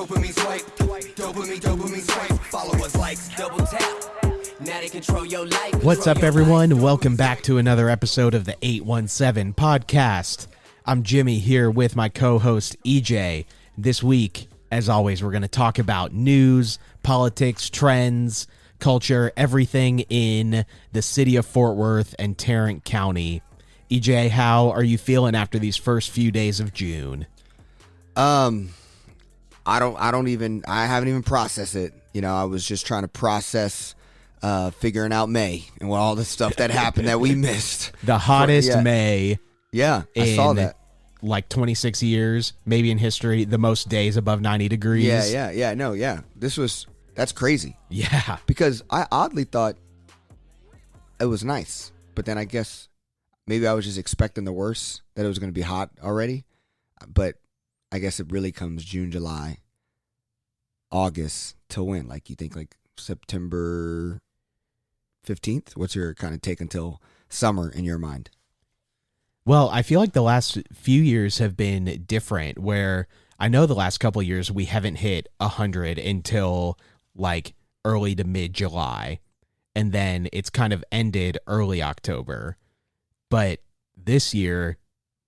Dopamine swipe, dopamine swipe. Followers, likes, double tap. Now they control your life. What's up, everyone? Welcome back to another episode of the 817 podcast. I'm Jimmy here with my co-host EJ. This week, as always, we're going to talk about news, politics, trends, culture, everything in the city of Fort Worth and Tarrant County. EJ, how are you feeling after these first few days of June? I haven't even processed it. You know, I was just trying to process figuring out May and all the stuff that happened that we missed. The hottest May. Yeah, I saw that. Like 26 years, maybe in history, the most days above 90 degrees. Yeah. That's crazy. Yeah. Because I oddly thought it was nice, but then I guess maybe I was just expecting the worst, that it was going to be hot already. But I guess it really comes June, July, August till when? Like, you think like September 15th? What's your kind of take until summer in your mind? Well, I feel like the last few years have been different, where I know the last couple of years we haven't hit 100 until like early to mid-July, and then it's kind of ended early October. But this year,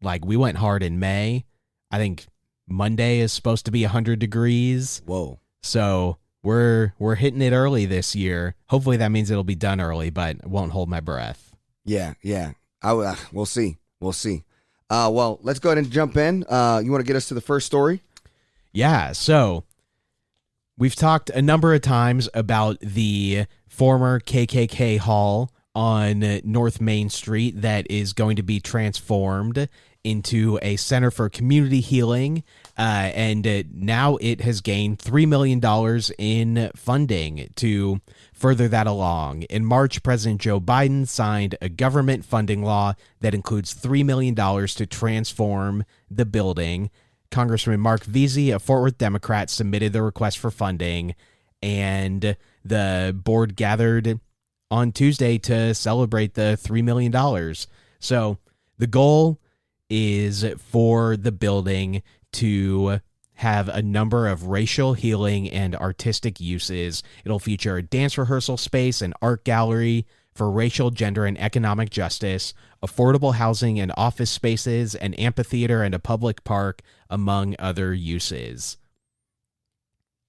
like, we went hard in May. I think Monday is supposed to be 100 degrees. Whoa. So we're hitting it early this year. Hopefully that means it'll be done early, but I won't hold my breath. Yeah. We'll see. Well, let's go ahead and jump in. You want to get us to the first story? Yeah, so we've talked a number of times about the former KKK hall on North Main Street that is going to be transformed into a center for community healing, and now it has gained $3 million in funding to further that along. In March, President Joe Biden signed a government funding law that includes $3 million to transform the building. Congressman Mark Veazey, a Fort Worth Democrat, submitted the request for funding, and the board gathered on Tuesday to celebrate the $3 million. So the goal is for the building to have a number of racial healing and artistic uses. It'll feature a dance rehearsal space, an art gallery for racial, gender, and economic justice, affordable housing and office spaces, an amphitheater, and a public park, among other uses.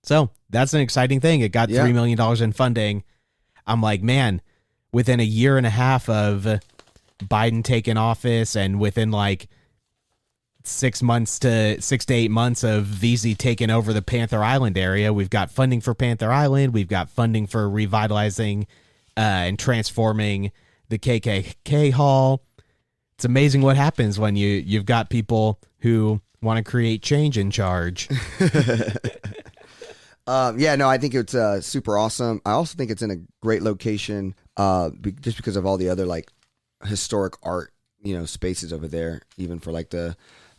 So that's an exciting thing. It got $3 million in funding. I'm like, man, within a year and a half of Biden taking office, and within like 6 to 8 months of Veazey taking over the Panther Island area, we've got funding for Panther Island. We've got funding for revitalizing and transforming the KKK hall. It's amazing what happens when you've got people who want to create change in charge. I think it's super awesome. I also think it's in a great location, just because of all the other like historic art, spaces over there, even for like the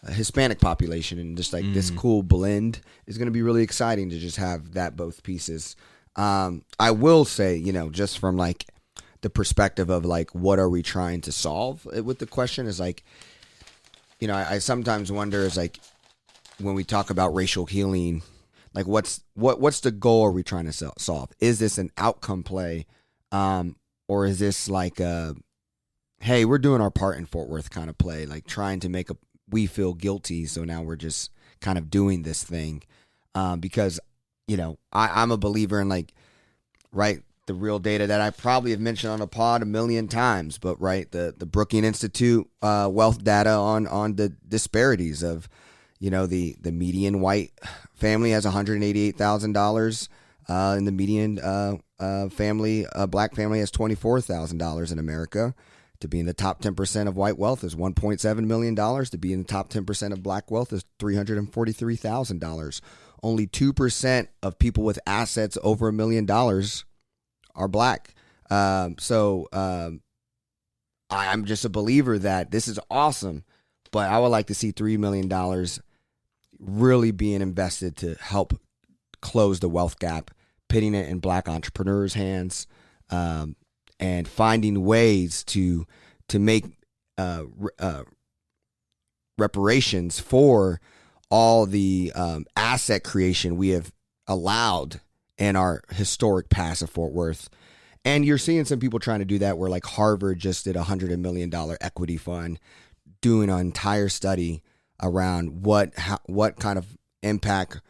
Hispanic population, and just like this cool blend is going to be really exciting to just have that both pieces. I will say, just from like the perspective of like, what are we trying to solve with the question is like, I sometimes wonder is like, when we talk about racial healing, like what's the goal are we trying to solve? Is this an outcome play? Or is this like hey, we're doing our part in Fort Worth kind of play, like trying to make we feel guilty, so now we're just kind of doing this thing. Because, I'm a believer in like, right, the real data that I probably have mentioned on a pod a million times, but right, the Brookings Institute wealth data on the disparities of, the median white family has $188,000, and the median family, black family has $24,000 in America. To be in the top 10% of white wealth is $1.7 million. To be in the top 10% of black wealth is $343,000. Only 2% of people with assets over $1 million are black. So I'm just a believer that this is awesome, but I would like to see $3 million really being invested to help close the wealth gap, putting it in black entrepreneurs' hands, and finding ways to make reparations for all the asset creation we have allowed in our historic past of Fort Worth. And you're seeing some people trying to do that where like Harvard just did $100 million equity fund doing an entire study around what kind of impact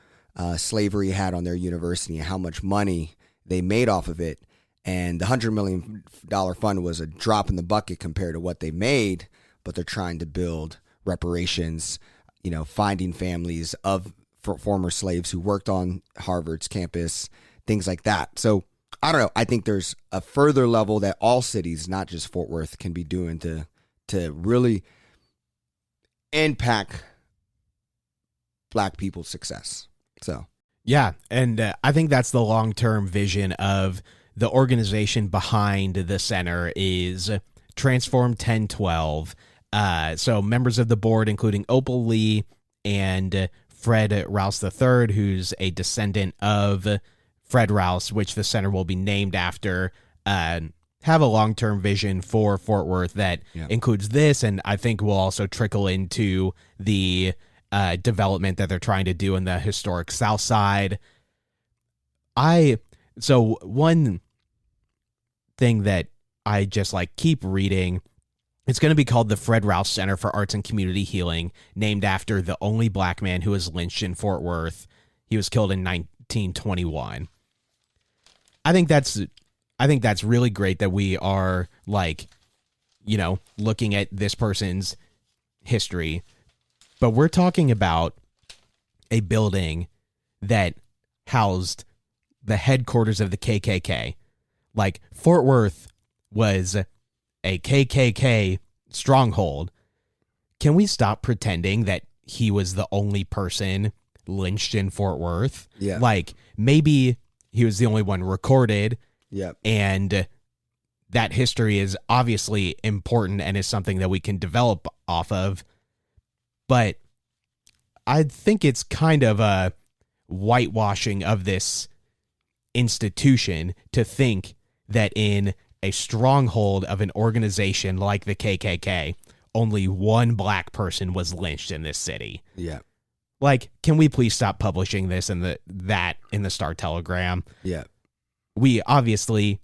slavery had on their university and how much money they made off of it. And the $100 million fund was a drop in the bucket compared to what they made, but they're trying to build reparations, finding families of former slaves who worked on Harvard's campus, things like that. So I don't know. I think there's a further level that all cities, not just Fort Worth, can be doing to really impact Black people's success. So, yeah. And I think that's the long-term vision of the organization behind the center is Transform 1012. So members of the board, including Opal Lee and Fred Rouse III, who's a descendant of Fred Rouse, which the center will be named after, have a long-term vision for Fort Worth that includes this, and I think will also trickle into the development that they're trying to do in the historic South Side. So one thing that I just keep reading, it's going to be called the Fred Rouse Center for Arts and Community Healing, named after the only Black man who was lynched in Fort Worth. He was killed in 1921. I think that's really great that we are looking at this person's history, but we're talking about a building that housed the headquarters of the KKK. Fort Worth was a KKK stronghold. Can we stop pretending that he was the only person lynched in Fort Worth? Yeah. Maybe he was the only one recorded. Yeah. And that history is obviously important and is something that we can develop off of. But I think it's kind of a whitewashing of this institution to think that in a stronghold of an organization like the KKK, only one Black person was lynched in this city. Yeah. Can we please stop publishing this in the Star Telegram? Yeah. We obviously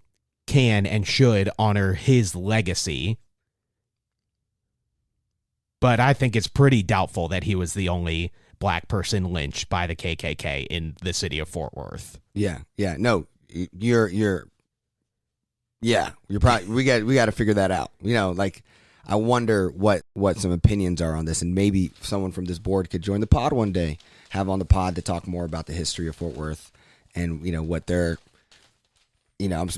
can and should honor his legacy, but I think it's pretty doubtful that he was the only Black person lynched by the KKK in the city of Fort Worth. Yeah. Yeah. No, you're probably, we got to figure that out. I wonder what some opinions are on this, and maybe someone from this board could join the pod one day, have on the pod to talk more about the history of Fort Worth and, what they're,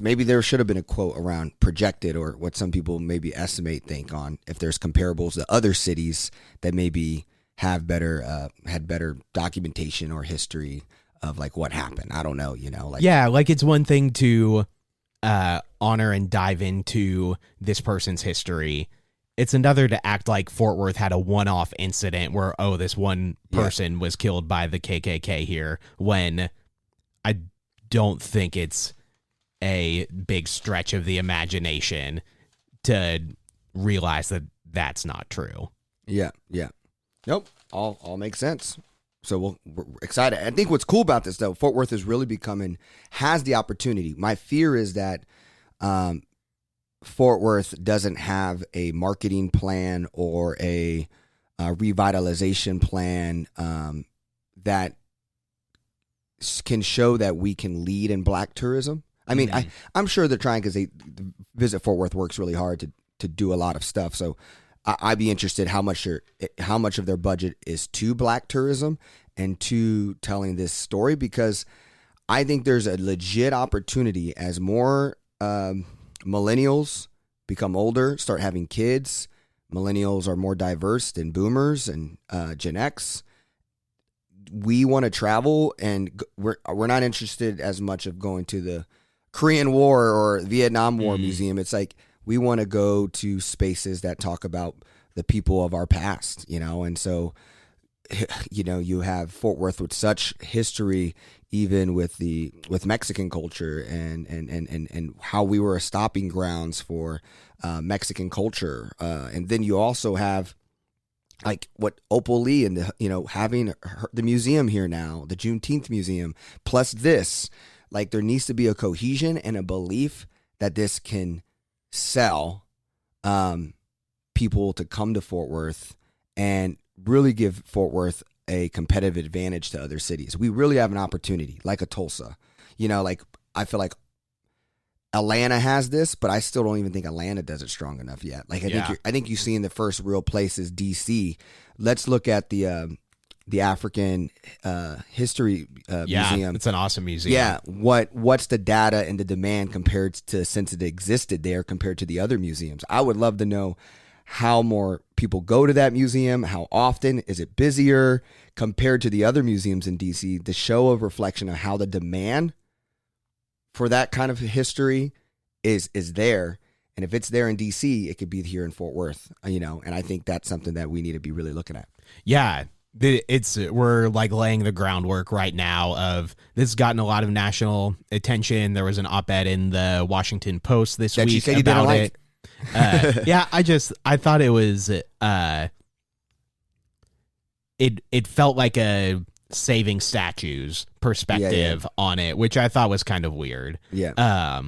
maybe there should have been a quote around projected, or what some people maybe think on if there's comparables to other cities that maybe have had better documentation or history of what happened. I don't know, it's one thing to honor and dive into this person's history. It's another to act like Fort Worth had a one-off incident where, this one person was killed by the KKK here, when I don't think it's a big stretch of the imagination to realize that that's not true. Yeah, yeah. Nope, all makes sense. So we're excited. I think what's cool about this, though, Fort Worth is really has the opportunity. My fear is that Fort Worth doesn't have a marketing plan or a revitalization plan that can show that we can lead in Black tourism. I mean, I'm sure they're trying, because Visit Fort Worth works really hard to do a lot of stuff. So I'd be interested how much of their budget is to Black tourism and to telling this story, because I think there's a legit opportunity as more millennials become older, start having kids. Millennials are more diverse than boomers and Gen X. We want to travel, and we're not interested as much of going to the Korean War or Vietnam War museum. It's we want to go to spaces that talk about the people of our past, and so, you have Fort Worth with such history, even with Mexican culture and how we were a stopping grounds for Mexican culture. And then you also have like what Opal Lee and having the museum here now, the Juneteenth museum, plus this, like there needs to be a cohesion and a belief that this can sell people to come to Fort Worth and really give Fort Worth a competitive advantage to other cities. We really have an opportunity, like a Tulsa. Like I feel like Atlanta has this, but I still don't even think Atlanta does it strong enough yet. Like I think you see in the first real place is DC. Let's look at the African history museum. It's an awesome museum. Yeah, what's the data and the demand compared to since it existed there compared to the other museums? I would love to know how more people go to that museum. How often is it busier compared to the other museums in DC? To show a reflection of how the demand for that kind of history is there. And if it's there in DC, it could be here in Fort Worth, and I think that's something that we need to be really looking at. Yeah. We're like laying the groundwork right now of this has gotten a lot of national attention. There was an op-ed in the Washington Post this That week you said you about didn't it. Yeah, I thought it was, it felt like a saving statues perspective on it, which I thought was kind of weird. Yeah.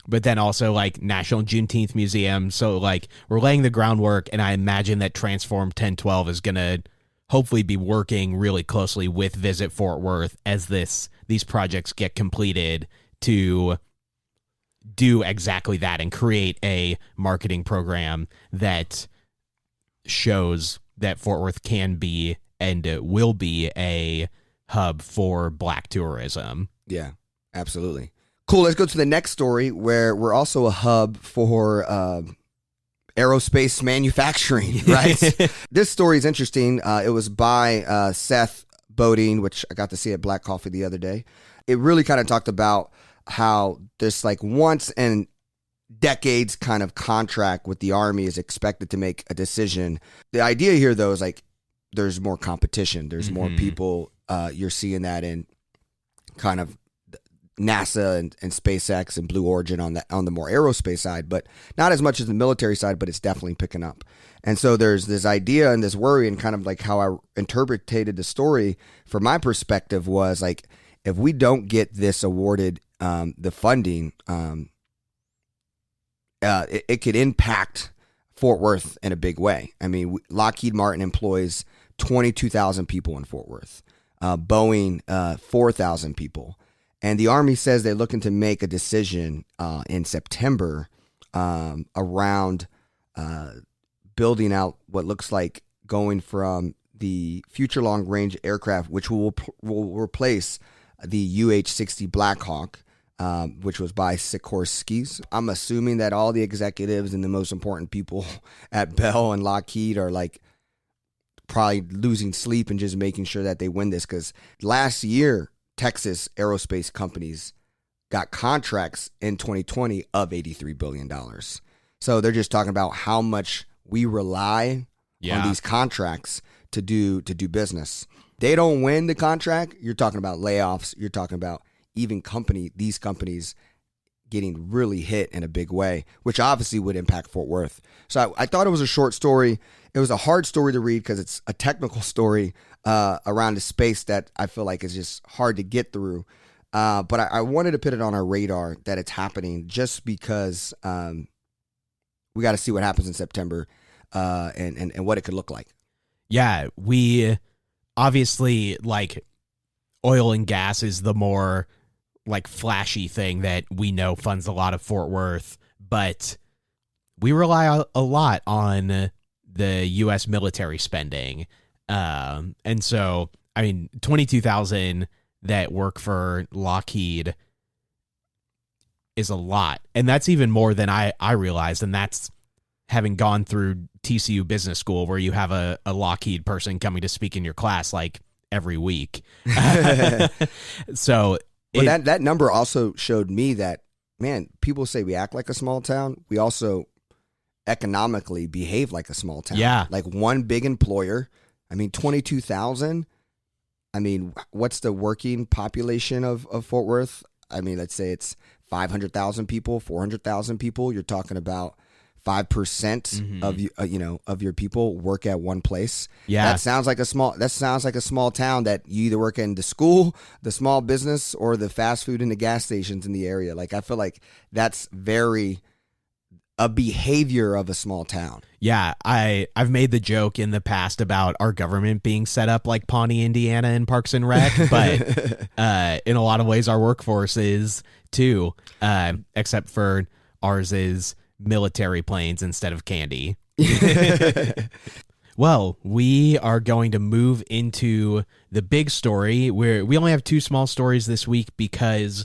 But then also like National Juneteenth Museum. So like we're laying the groundwork, and I imagine that Transform 1012 is going to hopefully be working really closely with Visit Fort Worth as these projects get completed to do exactly that and create a marketing program that shows that Fort Worth can be and will be a hub for Black tourism. Yeah, absolutely. Cool. Let's go to the next story where we're also a hub for aerospace manufacturing, right? This story is interesting. It was by Seth Bodine, which I got to see at Black Coffee the other day. It really kind of talked about how this like once in decades kind of contract with the Army is expected to make a decision. The idea here, though, is like there's more competition. There's more people. You're seeing that in kind of NASA and SpaceX and Blue Origin on the more aerospace side, but not as much as the military side, but it's definitely picking up. And so there's this idea and this worry, and kind of like how I interpreted the story from my perspective was like, if we don't get this awarded the funding, it could impact Fort Worth in a big way. I mean, Lockheed Martin employs 22,000 people in Fort Worth, Boeing 4,000 people. And the Army says they're looking to make a decision in September around building out what looks like going from the Future Long Range aircraft, which will replace the UH-60 Black Hawk, which was by Sikorsky's. I'm assuming that all the executives and the most important people at Bell and Lockheed are like probably losing sleep and just making sure that they win this, because last year Texas aerospace companies got contracts in 2020 of $83 billion. So they're just talking about how much we rely on these contracts to do business. They don't win the contract, you're talking about layoffs. You're talking about even these companies getting really hit in a big way, which obviously would impact Fort Worth. So I thought it was a short story. It was a hard story to read because it's a technical story around a space that I feel like is just hard to get through. But I wanted to put it on our radar that it's happening just because we got to see what happens in September and what it could look like. Yeah, we obviously like oil and gas is the more like flashy thing that we know funds a lot of Fort Worth, but we rely a lot on the U.S. military spending. And so, I mean, 22,000 that work for Lockheed is a lot. And that's even more than I realized. And that's having gone through TCU Business School, where you have a Lockheed person coming to speak in your class like every week. So that number also showed me that, man, people say we act like a small town. We also economically behave like a small town. Yeah. Like one big employer. I mean, 22,000. I mean, what's the working population of Fort Worth? I mean, let's say it's 500,000 people, 400,000 people. You're talking about 5% of you, of your people work at one place. Yeah. That sounds like a small town that you either work in the school, the small business, or the fast food and the gas stations in the area. Like, I feel like that's very a behavior of a small town. Yeah, I've made the joke in the past about our government being set up like Pawnee, Indiana in Parks and Rec, but in a lot of ways our workforce is too, except for ours is military planes instead of candy. Well, we are going to move into the big story where we only have 2 small stories this week because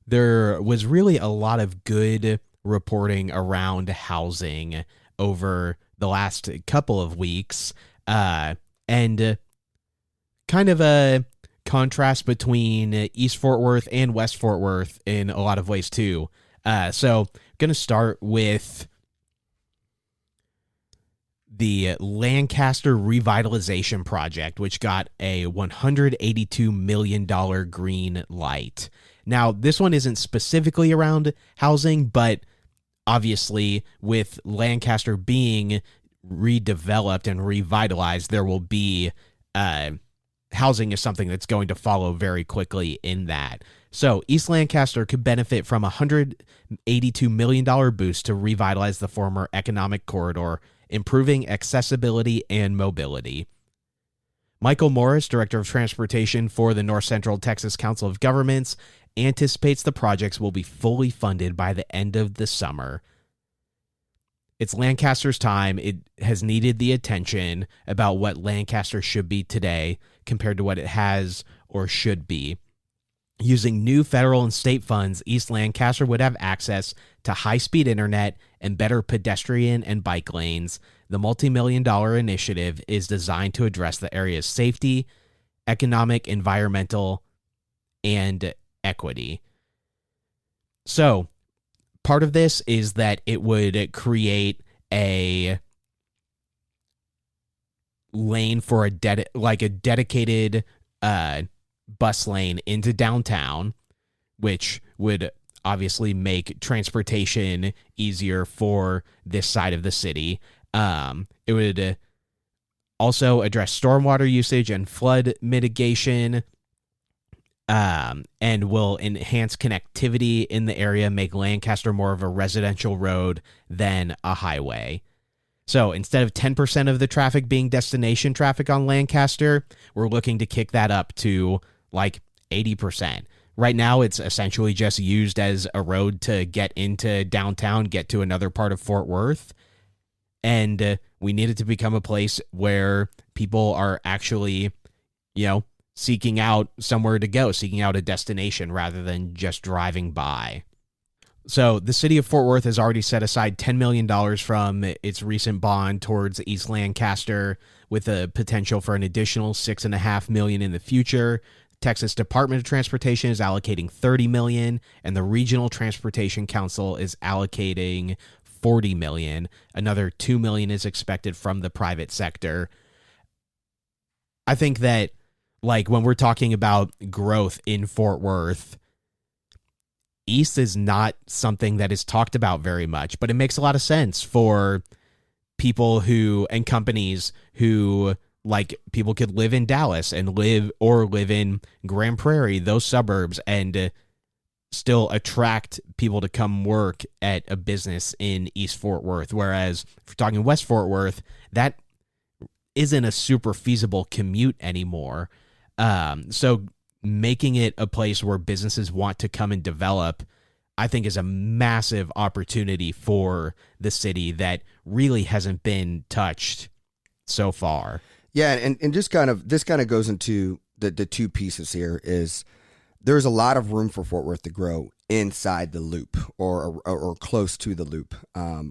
there was really a lot of good reporting around housing over the last couple of weeks, and kind of a contrast between East Fort Worth and West Fort Worth in a lot of ways too. So going to start with the Lancaster Revitalization Project, which got a $182 million green light. Now, this one isn't specifically around housing, but obviously with Lancaster being redeveloped and revitalized, there will be housing is something that's going to follow very quickly in that. So East Lancaster could benefit from a $182 million boost to revitalize the former economic corridor, improving accessibility and mobility. Michael Morris, Director of Transportation for the North Central Texas Council of Governments, anticipates the projects will be fully funded by the end of the summer. It's Lancaster's time. It has needed the attention about what Lancaster should be today compared to what it has or should be. Using new federal and state funds, East Lancaster would have access to high-speed internet and better pedestrian and bike lanes. The multi-million-dollar initiative is designed to address the area's safety, economic, environmental, and equity. So, part of this is that it would create a lane for a dedicated bus lane into downtown, which would obviously make transportation easier for this side of the city. It would also address stormwater usage and flood mitigation, and will enhance connectivity in the area, make Lancaster more of a residential road than a highway. So instead of 10% of the traffic being destination traffic on Lancaster, we're looking to kick that up to like 80%. Right now, it's essentially just used as a road to get into downtown, get to another part of Fort Worth. And we need it to become a place where people are actually, seeking out somewhere to go, seeking out a destination rather than just driving by. So the city of Fort Worth has already set aside $10 million from its recent bond towards East Lancaster, with a potential for an additional $6.5 million in the future. Texas Department of Transportation is allocating $30 million, and the Regional Transportation Council is allocating $40 million. Another $2 million is expected from the private sector. I think that, when we're talking about growth in Fort Worth, East is not something that is talked about very much, but it makes a lot of sense for people and companies who, people could live in Dallas and live in Grand Prairie, those suburbs, and still attract people to come work at a business in East Fort Worth. Whereas if we're talking West Fort Worth, that isn't a super feasible commute anymore. So making it a place where businesses want to come and develop, I think, is a massive opportunity for the city that really hasn't been touched so far. Yeah, and just this kind of goes into the 2 pieces here. Is there's a lot of room for Fort Worth to grow inside the loop or close to the loop,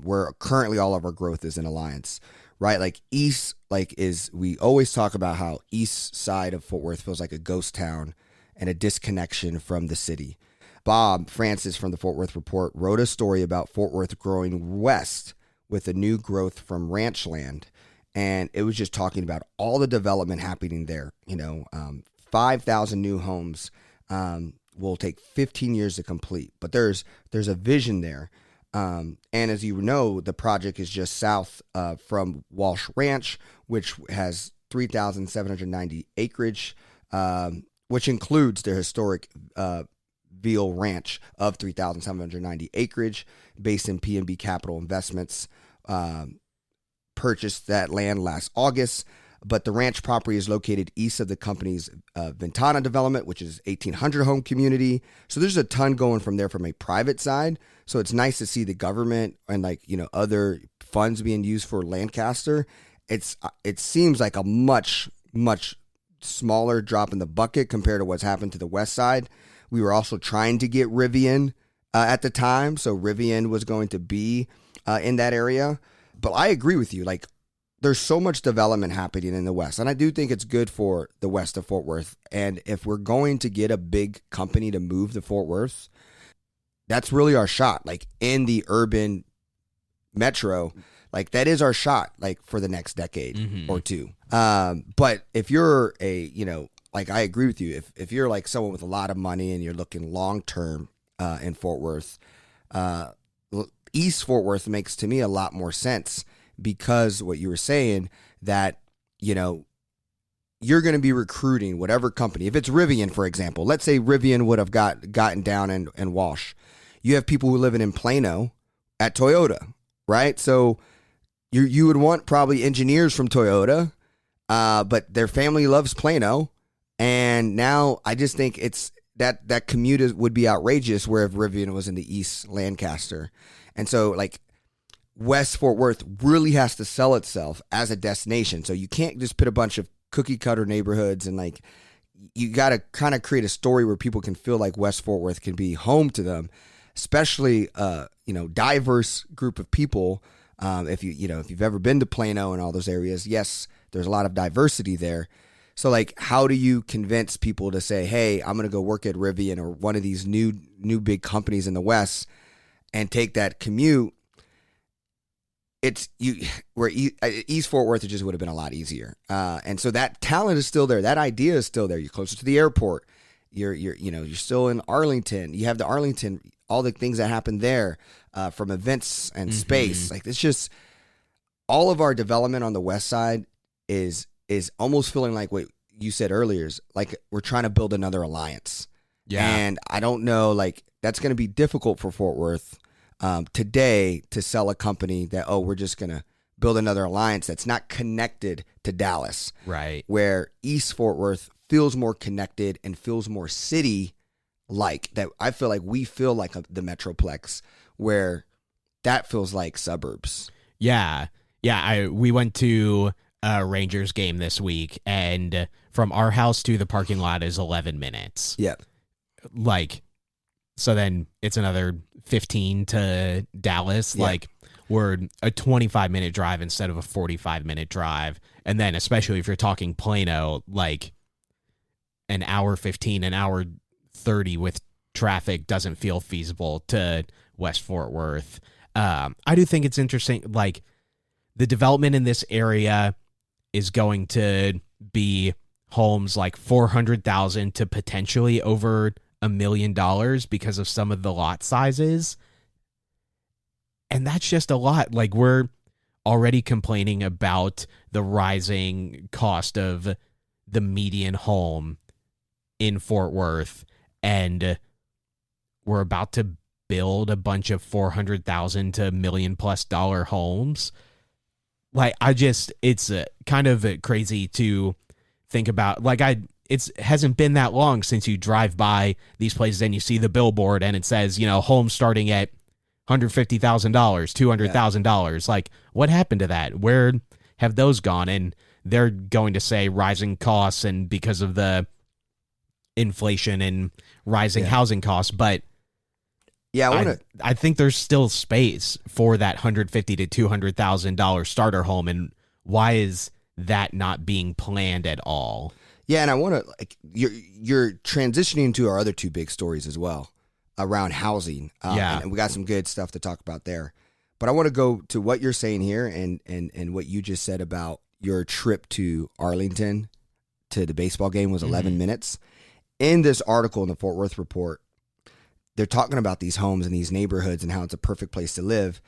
where currently all of our growth is in Alliance, right? East, we always talk about how east side of Fort Worth feels like a ghost town and a disconnection from the city. Bob Francis from the Fort Worth Report wrote a story about Fort Worth growing west with the new growth from ranch land. And it was just talking about all the development happening there. 5,000 new homes will take 15 years to complete. But there's a vision there And as you know, the project is just south from Walsh Ranch, which has 3,790 acreage, which includes their historic Veal Ranch of 3,790 acreage, based in PNB Capital Investments. Purchased that land last August, but the ranch property is located east of the company's Ventana development, which is 1,800 home community. So there's a ton going from there from a private side. So it's nice to see the government and other funds being used for Lancaster. It seems like a much smaller drop in the bucket compared to what's happened to the west side. We were also trying to get Rivian at the time, so Rivian was going to be in that area. But I agree with you. Like, there's so much development happening in the West. And I do think it's good for the West of Fort Worth. And if we're going to get a big company to move to Fort Worth, that's really our shot. Like, in the urban metro, like, that is our shot, like, for the next decade or two. But if you're I agree with you. If you're like someone with a lot of money and you're looking long-term in Fort Worth, East Fort Worth makes to me a lot more sense, because what you were saying, that you're going to be recruiting whatever company. If it's Rivian, for example, let's say Rivian would have gotten down in Walsh. You have people who live in Plano at Toyota, right? So you would want probably engineers from Toyota, but their family loves Plano, and now I just think it's that commute would be outrageous where if Rivian was in the East Lancaster. And so, like, West Fort Worth really has to sell itself as a destination. So you can't just put a bunch of cookie cutter neighborhoods, and like, you got to kind of create a story where people can feel like West Fort Worth can be home to them, especially diverse group of people. If you've ever been to Plano and all those areas, yes, there's a lot of diversity there. So, like, how do you convince people to say, hey, I'm going to go work at Rivian or one of these new big companies in the West and take that commute? East Fort Worth, it just would have been a lot easier. And so that talent is still there. That idea is still there. You're closer to the airport. You're still in Arlington. You have the Arlington, all the things that happen there from events and space. Like, it's just, all of our development on the west side is almost feeling like what you said earlier, is like we're trying to build another alliance. Yeah. And I don't know, like, that's going to be difficult for Fort Worth today to sell a company that, we're just going to build another alliance that's not connected to Dallas. Right. Where East Fort Worth feels more connected and feels more city-like. That I feel like we feel like the Metroplex, where that feels like suburbs. Yeah. Yeah. We went to a Rangers game this week, and from our house to the parking lot is 11 minutes. Yeah. Like, so then it's another 15 to Dallas. Yeah. Like, we're a 25-minute drive instead of a 45-minute drive. And then, especially if you're talking Plano, like, an hour 15, an hour 30 with traffic doesn't feel feasible to West Fort Worth. I do think it's interesting, like, the development in this area is going to be homes like 400,000 to potentially over $1 million because of some of the lot sizes. And that's just a lot. Like, we're already complaining about the rising cost of the median home in Fort Worth, and we're about to build a bunch of 400,000 to $1 million+ homes. Like, it's kind of crazy to think about. Like, it hasn't been that long since you drive by these places and you see the billboard and it says, homes starting at $150,000, $200,000. Like, what happened to that? Where have those gone? And they're going to say rising costs and because of the inflation and rising housing costs. But yeah, I think there's still space for that $150,000 to $200,000 starter home, and why is that not being planned at all? Yeah, and I want to, like, you're transitioning to our other two big stories as well around housing. And we got some good stuff to talk about there. But I want to go to what you're saying here and what you just said about your trip to Arlington to the baseball game was 11 minutes. In this article in the Fort Worth Report, they're talking about these homes and these neighborhoods and how it's a perfect place to live.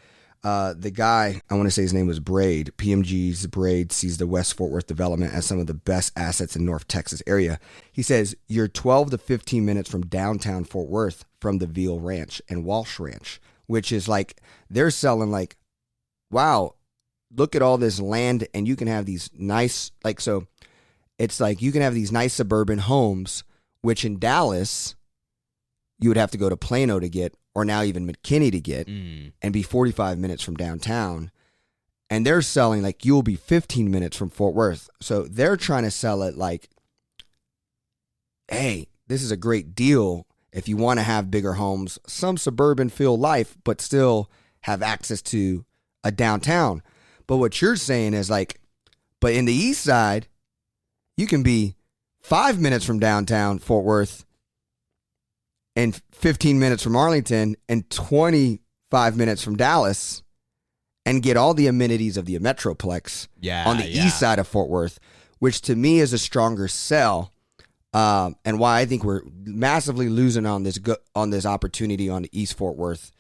The guy, I want to say his name was Braid, PMG's Braid, sees the West Fort Worth development as some of the best assets in North Texas area. He says, you're 12 to 15 minutes from downtown Fort Worth from the Veal Ranch and Walsh Ranch, which is like, they're selling like, wow, look at all this land and you can have these nice, like, so it's like you can have these nice suburban homes, which in Dallas, you would have to go to Plano to get, or now even McKinney to get, and be 45 minutes from downtown. And they're selling like you'll be 15 minutes from Fort Worth. So they're trying to sell it like, hey, this is a great deal if you want to have bigger homes, some suburban feel life, but still have access to a downtown. But what you're saying is like, but in the east side, you can be 5 minutes from downtown Fort Worth and 15 minutes from Arlington and 25 minutes from Dallas and get all the amenities of the Metroplex on the east side of Fort Worth, which to me is a stronger sell, and why I think we're massively losing on this opportunity on the East Fort Worth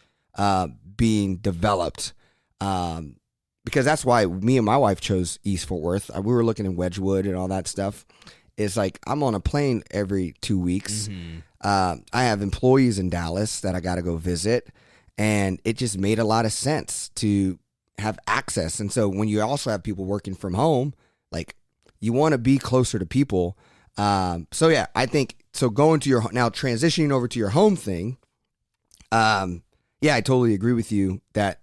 being developed, because that's why me and my wife chose East Fort Worth. We were looking in Wedgwood and all that stuff. It's like I'm on a plane every 2 weeks. I have employees in Dallas that I got to go visit, and it just made a lot of sense to have access. And so when you also have people working from home, like you want to be closer to people. So yeah, I think so. Going to now transitioning over to your home thing. Yeah, I totally agree with you that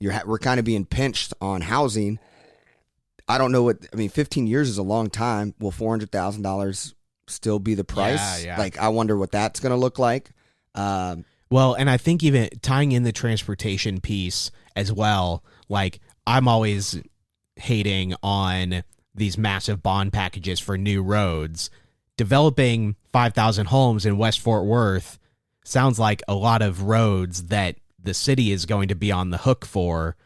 we're kind of being pinched on housing. I don't know 15 years is a long time. Will $400,000 still be the price? Yeah. Like, I wonder what that's going to look like. Well, and I think even tying in the transportation piece as well, like I'm always hating on these massive bond packages for new roads. Developing 5,000 homes in West Fort Worth sounds like a lot of roads that the city is going to be on the hook for,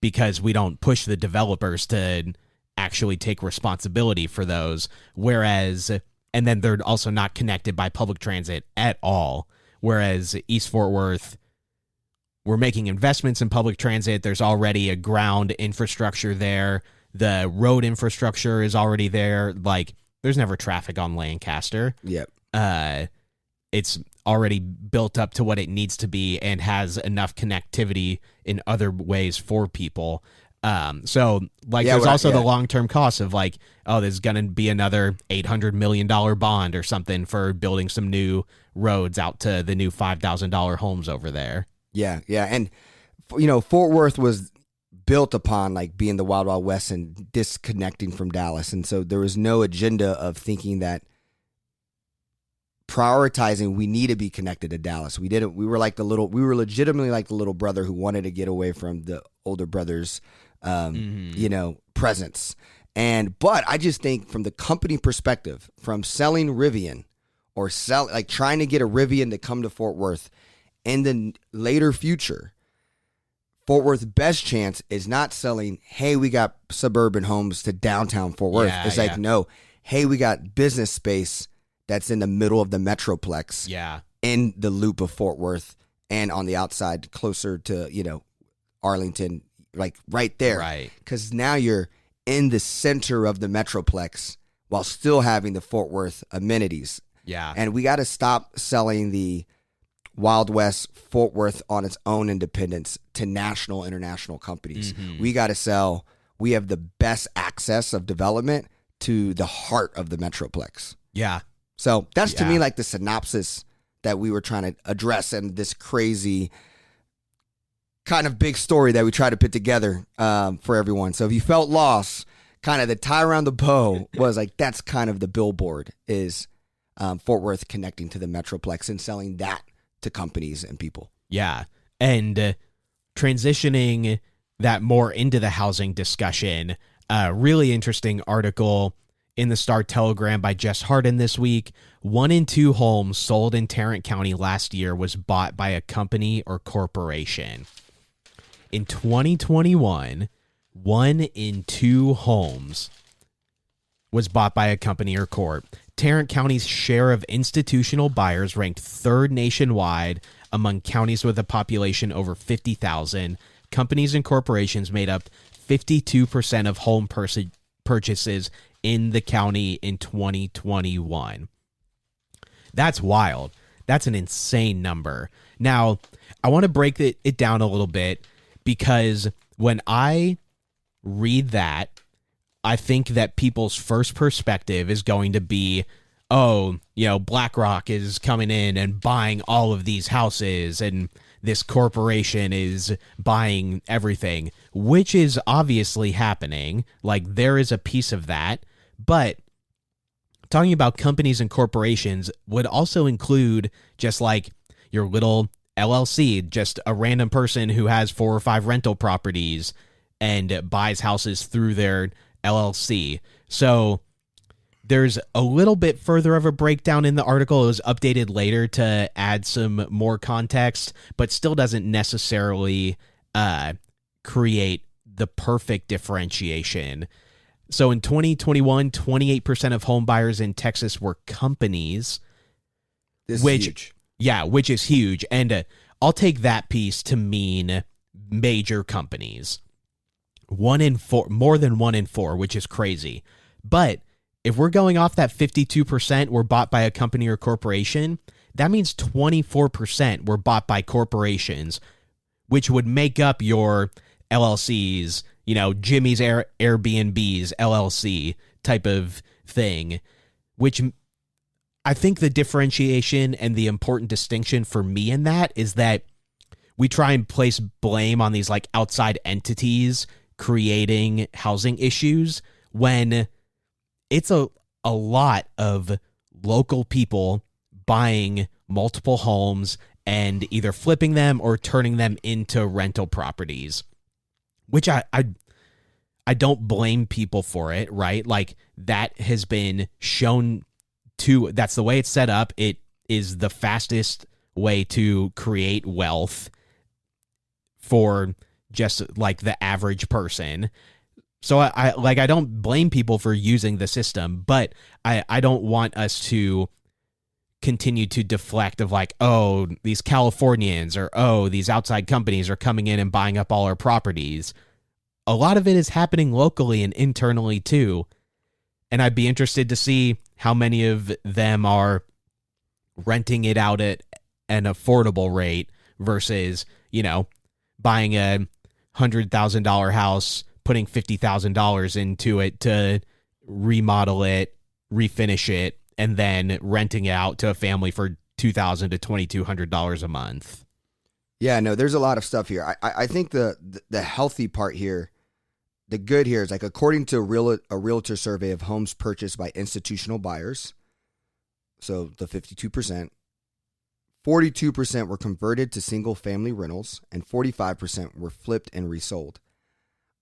because we don't push the developers to actually take responsibility for those. Whereas, and then they're also not connected by public transit at all. Whereas East Fort Worth, we're making investments in public transit. There's already a ground infrastructure there. The road infrastructure is already there. Like, there's never traffic on Lancaster. Yep. It's already built up to what it needs to be and has enough connectivity in other ways for people. So like there's also the long-term cost of like, oh, there's going to be another $800 million bond or something for building some new roads out to the new $5,000 homes over there. Yeah. And, Fort Worth was built upon like being the Wild Wild West and disconnecting from Dallas. And so there was no agenda of thinking that prioritizing we need to be connected to Dallas. We were legitimately like the little brother who wanted to get away from the older brother's presence. But I just think from the company perspective, from selling Rivian or trying to get a Rivian to come to Fort Worth in the later future, Fort Worth's best chance is not selling, hey, we got suburban homes to downtown Fort Worth. Like, no, hey, we got business space that's in the middle of the Metroplex. Yeah. In the loop of Fort Worth and on the outside closer to, Arlington, like right there. Right. Because now you're in the center of the Metroplex while still having the Fort Worth amenities. Yeah. And we got to stop selling the Wild West Fort Worth on its own independence to national, international companies. Mm-hmm. We have the best access of development to the heart of the Metroplex. Yeah. So that's to me like the synopsis that we were trying to address and this crazy kind of big story that we try to put together for everyone. So if you felt lost, kind of the tie around the bow was like, that's kind of the billboard is Fort Worth connecting to the Metroplex and selling that to companies and people. Yeah. And transitioning that more into the housing discussion, really interesting article in the Star Telegram by Jess Harden this week. 1 in 2 homes sold in Tarrant County last year was bought by a company or corporation. In 2021, 1 in 2 homes was bought by a company or corp. Tarrant County's share of institutional buyers ranked third nationwide among counties with a population over 50,000. Companies and corporations made up 52% of home purchases in the county in 2021. That's wild. That's an insane number. Now, I want to break it down a little bit, because when I read that, I think that people's first perspective is going to be, oh, BlackRock is coming in and buying all of these houses, and this corporation is buying everything, which is obviously happening. Like, there is a piece of that. But talking about companies and corporations would also include just like your little LLC, just a random person who has 4 or 5 rental properties and buys houses through their LLC. So there's a little bit further of a breakdown in the article. It was updated later to add some more context, but still doesn't necessarily create the perfect differentiation. So in 2021, 28% of home buyers in Texas were companies, which is huge. And I'll take that piece to mean major companies. 1 in 4, more than 1 in 4, which is crazy. But if we're going off that 52% were bought by a company or corporation, that means 24% were bought by corporations, which would make up your LLCs, Jimmy's Airbnb's LLC type of thing, which I think the differentiation and the important distinction for me in that is that we try and place blame on these like outside entities creating housing issues, when it's a lot of local people buying multiple homes and either flipping them or turning them into rental properties, which I don't blame people for it, right? Like, that has been shown to, that's the way it's set up. It is the fastest way to create wealth for just like the average person. So I don't blame people for using the system, but I don't want us to continue to deflect of like, oh, these Californians or, oh, these outside companies are coming in and buying up all our properties. A lot of it is happening locally and internally too. And I'd be interested to see how many of them are renting it out at an affordable rate versus, buying a $100,000 house, putting $50,000 into it to remodel it, refinish it, and then renting it out to a family for $2,000 to $2,200 a month. Yeah, no, there's a lot of stuff here. I think the healthy part here, the good here is like, according to a realtor survey of homes purchased by institutional buyers, so the 52%, 42% were converted to single family rentals and 45% were flipped and resold.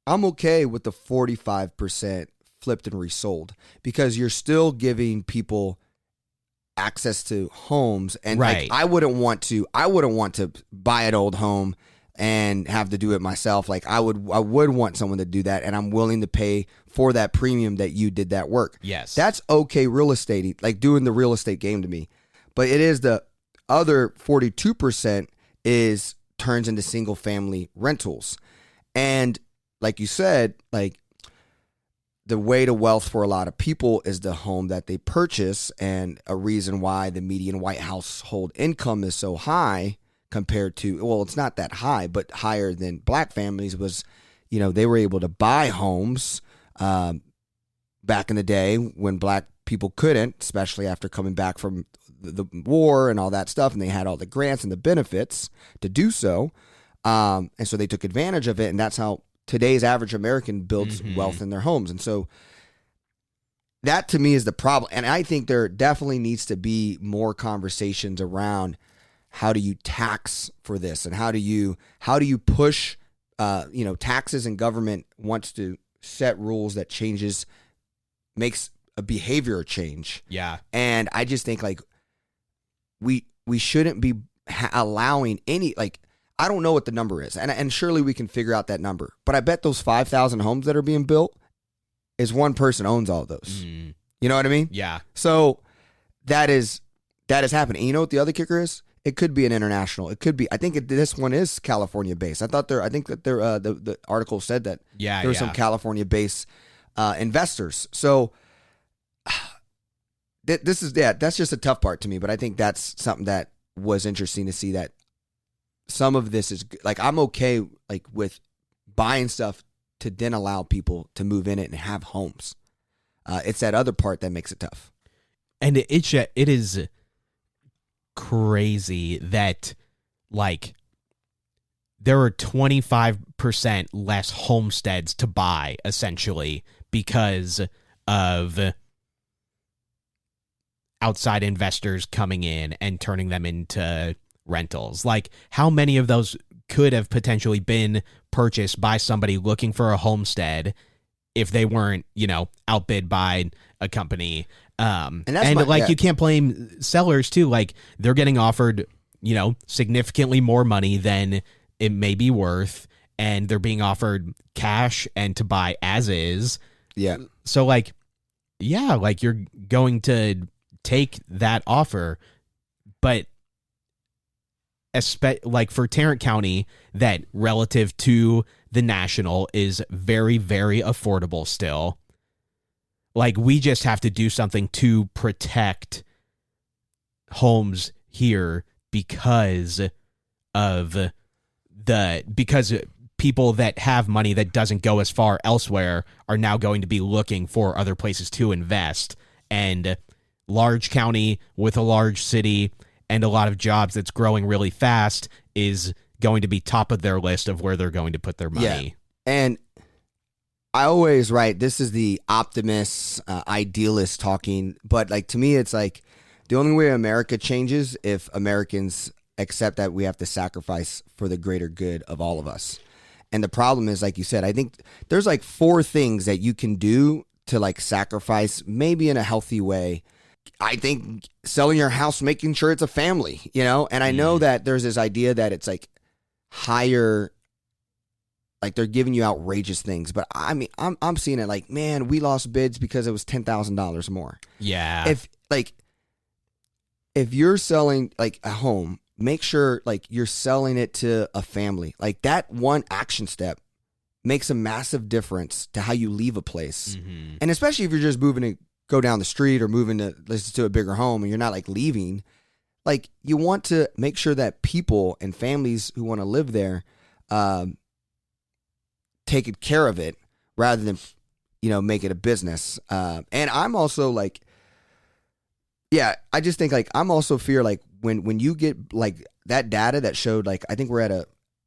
I'm okay with the 45% flipped and resold, because you're still giving people access to homes, and right. Like, I wouldn't want to buy an old home and have to do it myself. Like, I would want someone to do that, and I'm willing to pay for that premium that you did that work. Yes. That's okay real estate, like doing the real estate game to me. But it is the other 42% turns into single family rentals. And like you said, like, the way to wealth for a lot of people is the home that they purchase, and a reason why the median white household income is so high compared to, well, it's not that high, but higher than black families was, they were able to buy homes back in the day when black people couldn't, especially after coming back from the war and all that stuff, and they had all the grants and the benefits to do so. And so they took advantage of it, and that's how today's average American builds wealth in their homes. And so that to me is the problem. And I think there definitely needs to be more conversations around how do you tax for this, and how do you push, taxes, and government wants to set rules that makes a behavior change. Yeah. And I just think like we shouldn't be allowing any, like, I don't know what the number is, and surely we can figure out that number. But I bet those 5,000 homes that are being built is one person owns all of those. You know what I mean? Yeah. So that is happening. And you know what the other kicker is? It could be an international. It could be. I think this one is California based. I think that the article said that there were some California based investors. So that's just a tough part to me. But I think that's something that was interesting to see, that some of this is like, I'm okay like with buying stuff to then allow people to move in it and have homes. It's that other part that makes it tough. And it is crazy that like there are 25% less homesteads to buy essentially because of outside investors coming in and turning them into rentals. Like, how many of those could have potentially been purchased by somebody looking for a homestead if they weren't, outbid by a company? You can't blame sellers too. Like, they're getting offered, significantly more money than it may be worth, and they're being offered cash and to buy as is. Yeah. So you're going to take that offer, but for Tarrant County, that relative to the national is very, very affordable still. Like, we just have to do something to protect homes here because people that have money that doesn't go as far elsewhere are now going to be looking for other places to invest. And large county with a large city and a lot of jobs that's growing really fast is going to be top of their list of where they're going to put their money. Yeah. And I always this is the optimist, idealist talking, but like, to me, it's like the only way America changes if Americans accept that we have to sacrifice for the greater good of all of us. And the problem is, like you said, I think there's like 4 things that you can do to like sacrifice, maybe in a healthy way. I think selling your house, making sure it's a family, and I know that there's this idea that it's like higher, like they're giving you outrageous things, but I mean, I'm seeing it like, man, we lost bids because it was $10,000 more. Yeah. If you're selling like a home, make sure like you're selling it to a family. Like, that one action step makes a massive difference to how you leave a place. Mm-hmm. And especially if you're just moving to go down the street or moving to a bigger home and you're not like leaving, like, you want to make sure that people and families who want to live there, taking care of it rather than, make it a business. And I'm also like, I just think like, I'm also fear like when you get like that data that showed like, I think we're at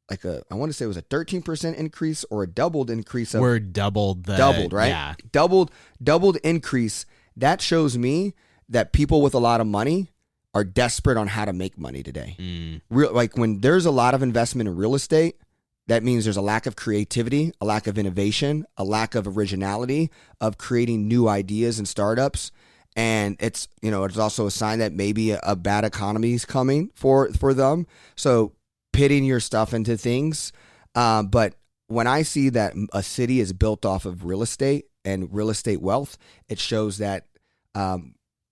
I want to say it was a 13% increase or a doubled increase. We're doubled, right? Yeah. Doubled increase. That shows me that people with a lot of money are desperate on how to make money today. Like, when there's a lot of investment in real estate, that means there's a lack of creativity, a lack of innovation, a lack of originality of creating new ideas and startups. And it's, it's also a sign that maybe a bad economy is coming for them. So pitting your stuff into things. But when I see that a city is built off of real estate and real estate wealth, it shows that,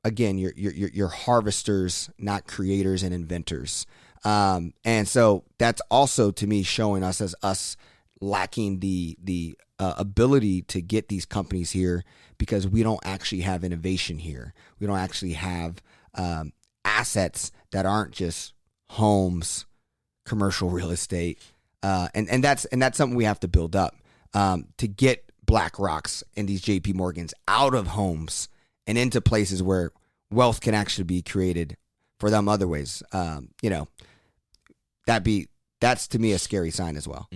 again, you're harvesters, not creators and inventors. And so that's also, to me, showing us as us lacking the ability to get these companies here because we don't actually have innovation here. We don't actually have assets that aren't just homes, commercial real estate, and that's something we have to build up to get BlackRocks and these JP Morgans out of homes and into places where wealth can actually be created for them other ways. That's to me a scary sign as well.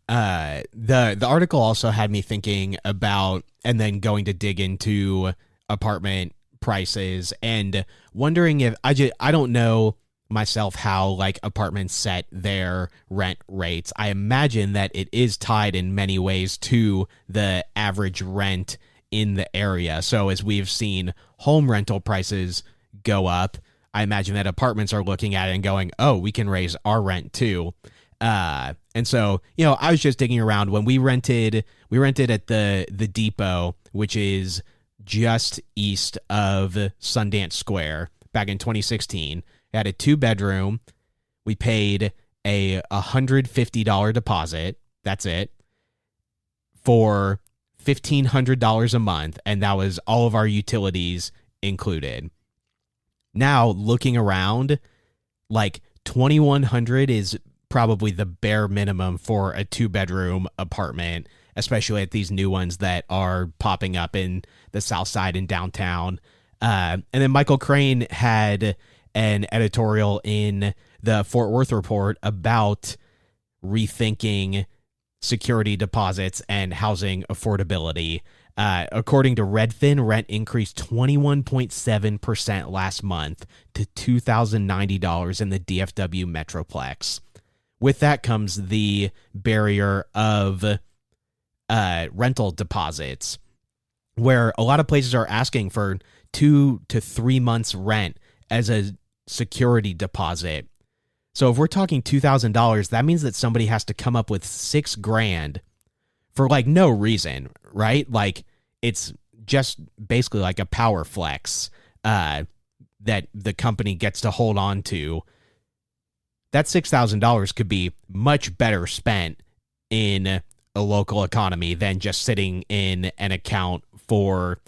The article also had me thinking about, and then going to dig into apartment prices and wondering if I don't know myself how like apartments set their rent rates. I imagine that it is tied in many ways to the average rent in the area. So as we've seen home rental prices go up, I imagine that apartments are looking at it and going, oh, we can raise our rent too. And so, I was just digging around when we rented at the Depot, which is just east of Sundance Square back in 2016. It had a 2-bedroom. We paid a $150 deposit. That's it. For $1,500 a month. And that was all of our utilities included. Now, looking around, like $2,100 is probably the bare minimum for a 2-bedroom apartment, especially at these new ones that are popping up in the South Side and downtown. And then Michael Crane had an editorial in the Fort Worth Report about rethinking security deposits and housing affordability. According to Redfin, rent increased 21.7% last month to $2,090 in the DFW Metroplex. With that comes the barrier of rental deposits, where a lot of places are asking for 2 to 3 months rent as a security deposit. So if we're talking $2,000, that means that somebody has to come up with $6,000 for like no reason, right? Like it's just basically like a power flex that the company gets to hold on to. That $6,000 could be much better spent in a local economy than just sitting in an account for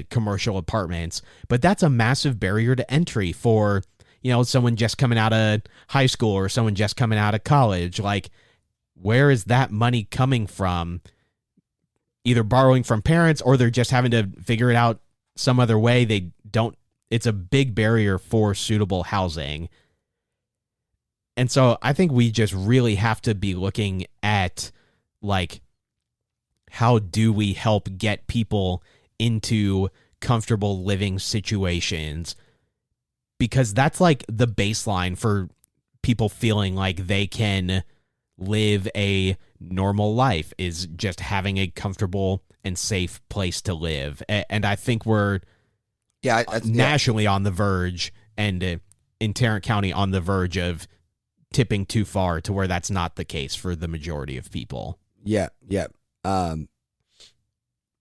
commercial apartments. But that's a massive barrier to entry for, you know, someone just coming out of high school or someone just coming out of college. Like, where is that money coming from? Either borrowing from parents or they're just having to figure it out some other way. They don't, it's a big barrier for suitable housing. And so I think we just really have to be looking at, like, how do we help get people into comfortable living situations? Because that's like the baseline for people feeling like they can live a normal life, is just having a comfortable and safe place to live. And I think we're nationally on the verge, and in Tarrant County on the verge of tipping too far to where that's not the case for the majority of people. Yeah.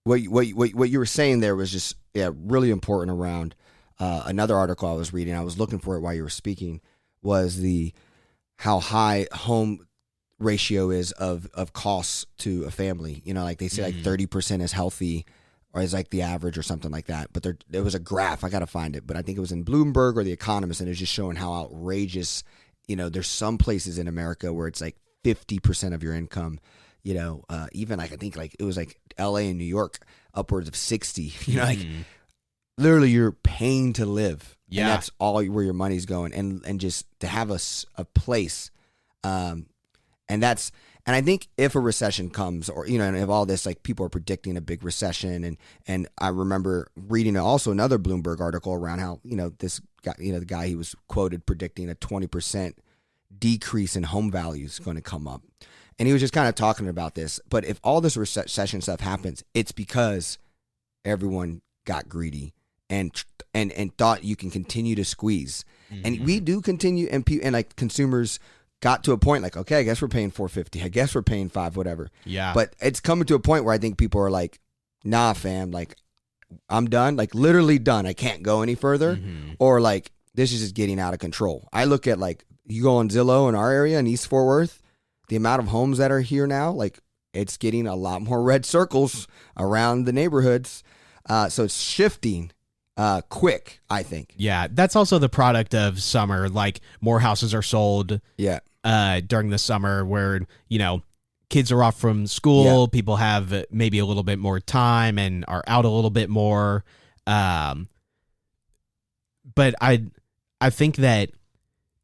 What you were saying there was just really important around another article I was reading. I was looking for it while you were speaking. Was how high home ratio is of costs to a family. You know, like they say like 30% is healthy, or is like the average or something like that. But there was a graph, I got to find it, but I think it was in Bloomberg or The Economist, and it was just showing how outrageous, you know, there's some places in America where it's like 50% of your income, you know, even like, I think like it was like LA and New York, upwards of 60, you know, like literally you're paying to live. Yeah. And that's all where your money's going. And just to have a place, and I think if a recession comes, or, you know, and if all this, like people are predicting a big recession, and I remember reading also another Bloomberg article around how, you know, this guy, you know, the guy he was quoted predicting a 20% decrease in home values going to come up. And he was just kind of talking about this. But if all this recession stuff happens, it's because everyone got greedy and thought you can continue to squeeze. And we do continue, and like consumers got to a point like, okay, I guess we're paying $4.50. I guess we're paying $5, whatever. Yeah. But it's coming to a point where I think people are like, nah, fam, like I'm done, like literally done. I can't go any further. Or like, this is just getting out of control. I look at like, you go on Zillow in our area in East Fort Worth, the amount of homes that are here now, like it's getting a lot more red circles around the neighborhoods. So it's shifting quick, I think. Yeah, that's also the product of summer. Like more houses are sold during the summer where, you know, kids are off from school, people have maybe a little bit more time and are out a little bit more. But I think that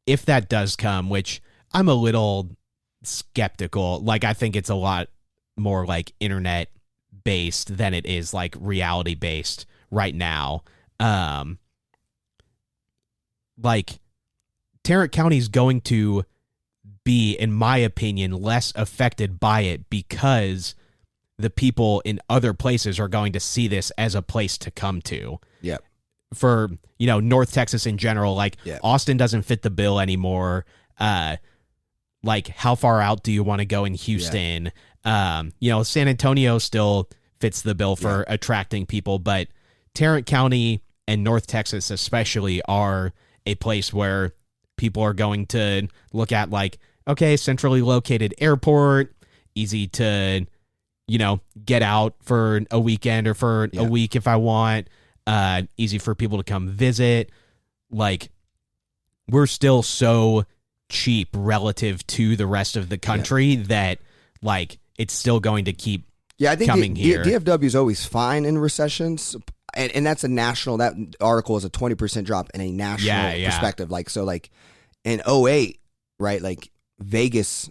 if that does come, which I'm a little skeptical, like I think it's a lot more like internet based than it is like reality based right now. Like Tarrant County is going to be, in my opinion, less affected by it because the people in other places are going to see this as a place to come to. Yeah. For, you know, North Texas in general, like Austin doesn't fit the bill anymore. Like how far out do you want to go in Houston? You know, San Antonio still fits the bill for attracting people. But Tarrant County and North Texas especially are a place where people are going to look at, like, okay, centrally located airport, easy to, get out for a weekend or for a week if I want, easy for people to come visit. Like, we're still so cheap relative to the rest of the country that, like, it's still going to keep I think coming here. DFW is always fine in recessions. And that's a national, that article is a 20% drop in a national perspective. Like, so like in '08, right? Like Vegas,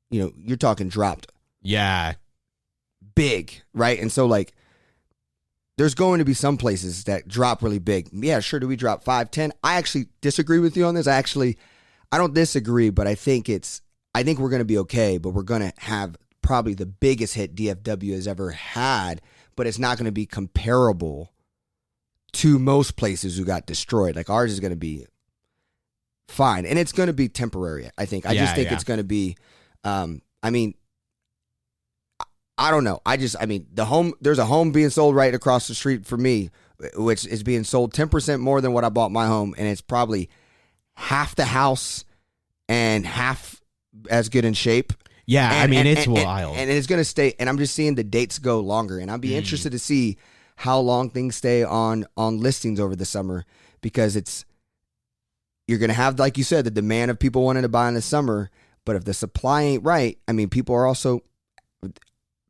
you're talking dropped. Yeah. Big, right? And so like, there's going to be some places that drop really big. Yeah, sure. Do we drop 5, 10? I actually disagree with you on this. I don't disagree, but I think we're going to be okay, but we're going to have probably the biggest hit DFW has ever had, but it's not going to be comparable to most places who got destroyed. Like, ours is going to be fine, and it's going to be temporary, I think. I just think it's going to be, I don't know. There's a home being sold right across the street for me, which is being sold 10% more than what I bought my home, and it's probably half the house and half as good in shape. Yeah, it's wild. And it's going to stay, and I'm just seeing the dates go longer, and I'll be interested to see how long things stay on listings over the summer, because you're going to have, like you said, the demand of people wanting to buy in the summer, but if the supply ain't right, people are also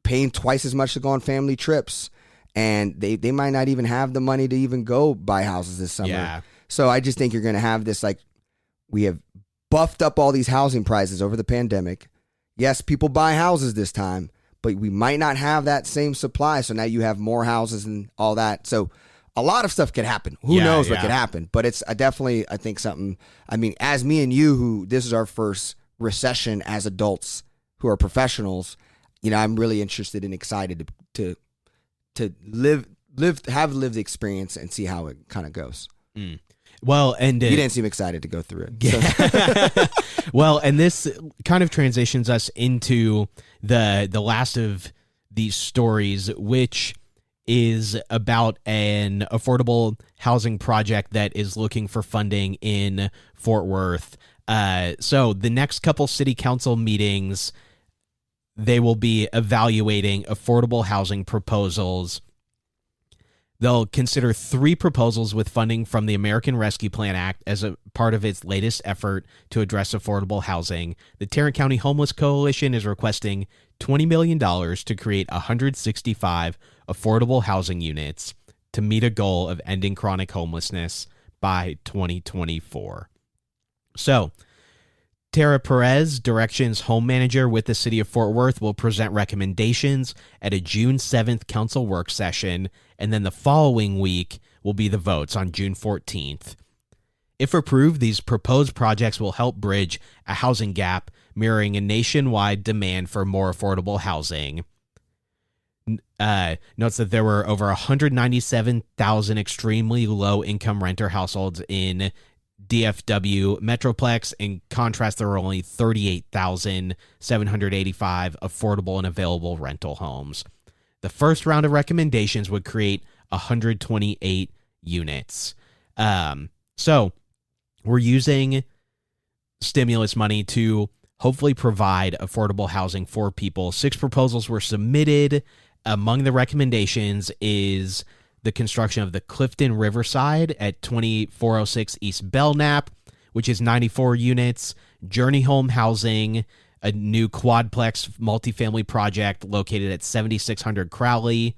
paying twice as much to go on family trips, and they might not even have the money to even go buy houses this summer. Yeah. So I just think you're going to have this, like, we have buffed up all these housing prices over the pandemic. Yes, people buy houses this time, but we might not have that same supply. So now you have more houses and all that. So a lot of stuff could happen. Who knows what could happen? But it's definitely, I think, something. As me and you, who this is our first recession as adults who are professionals, I'm really interested and excited to have lived the experience and see how it kind of goes. Mm. Well, and you didn't seem excited to go through it. Yeah. Well, and this kind of transitions us into the last of these stories, which is about an affordable housing project that is looking for funding in Fort Worth. So the next couple city council meetings, they will be evaluating affordable housing proposals. They'll consider 3 proposals with funding from the American Rescue Plan Act as a part of its latest effort to address affordable housing. The Tarrant County Homeless Coalition is requesting $20 million to create 165 affordable housing units to meet a goal of ending chronic homelessness by 2024. So, Tara Perez, Directions Home Manager with the City of Fort Worth, will present recommendations at a June 7th council work session, and then the following week will be the votes on June 14th. If approved, these proposed projects will help bridge a housing gap, mirroring a nationwide demand for more affordable housing. Notes that there were over 197,000 extremely low-income renter households in DFW Metroplex. In contrast, there were only 38,785 affordable and available rental homes. The first round of recommendations would create 128 units. So we're using stimulus money to hopefully provide affordable housing for people. 6 proposals were submitted. Among the recommendations is the construction of the Clifton Riverside at 2406 East Belknap, which is 94 units, Journey Home Housing, a new quadplex multifamily project located at 7600 Crowley,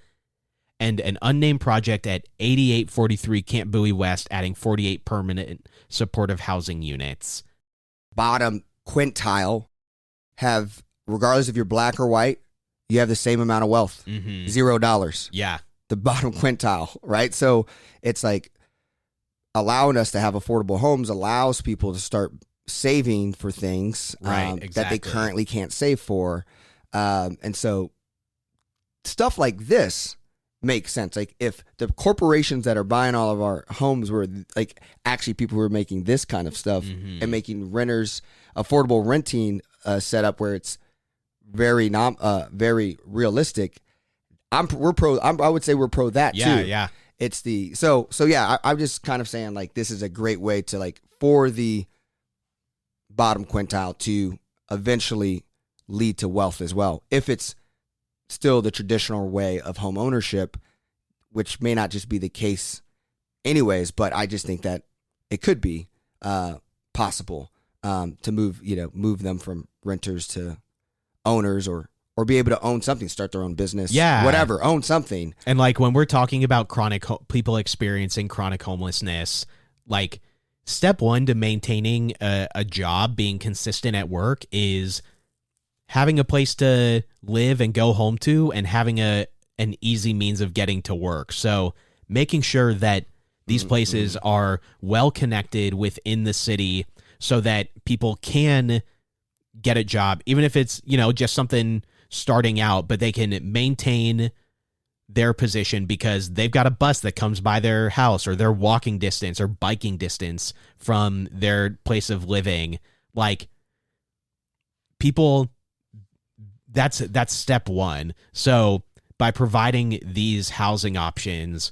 and an unnamed project at 8843 Camp Bowie West, adding 48 permanent supportive housing units. Bottom quintile have, regardless if you're black or white, you have the same amount of wealth. Mm-hmm. $0. Yeah. The bottom quintile, right? So it's like allowing us to have affordable homes allows people to start saving for things exactly. that they currently can't save for. And so stuff like this makes sense. Like, if the corporations that are buying all of our homes were like actually people who are making this kind of stuff and making renters affordable renting set up where it's very realistic, I would say we're pro that Yeah, too. yeah. It's the so yeah. I'm just kind of saying like this is a great way to like for the bottom quintile to eventually lead to wealth as well. If it's still the traditional way of home ownership, which may not just be the case anyways, but I just think that it could be possible to move them from renters to owners or be able to own something, start their own business, whatever, own something. And like when we're talking about people experiencing chronic homelessness, like step one to maintaining a job, being consistent at work, is having a place to live and go home to, and having an easy means of getting to work. So making sure that these places are well connected within the city so that people can get a job, even if it's, just something starting out, but they can maintain their position because they've got a bus that comes by their house, or they're walking distance or biking distance from their place of living. Like, people, that's step one. So by providing these housing options,